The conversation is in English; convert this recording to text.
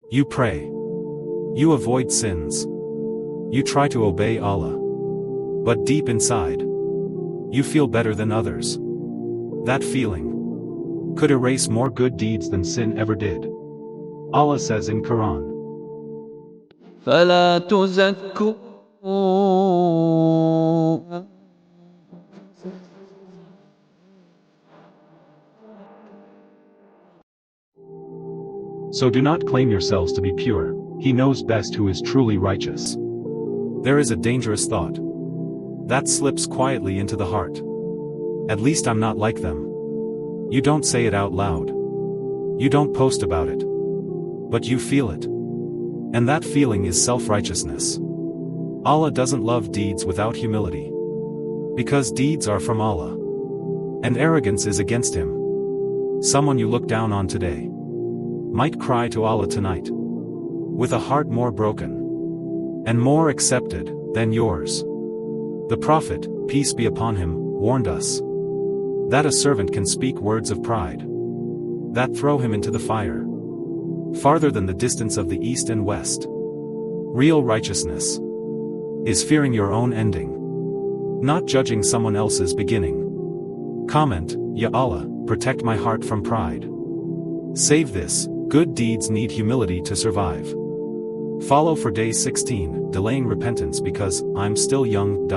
You pray. You avoid sins. You try to obey Allah. But deep inside, you feel better than others. That feeling could erase more good deeds than sin ever did. Allah says in Quran, فَلَا تُزَكُّوا So do not claim yourselves to be pure. He knows best who is truly righteous. There is a dangerous thought that slips quietly into the heart. At least I'm not like them. You don't say it out loud. You don't post about it. But you feel it. And that feeling is self-righteousness. Allah doesn't love deeds without humility. Because deeds are from Allah. And arrogance is against Him. Someone you look down on today might cry to Allah tonight, with a heart more broken and more accepted than yours. The Prophet, peace be upon him, warned us that a servant can speak words of pride that throw him into the fire, farther than the distance of the east and west. Real righteousness is fearing your own ending, not judging someone else's beginning. Comment, Ya Allah, protect my heart from pride. Save this. Good deeds need humility to survive. Follow for day 16, delaying repentance because I'm still young.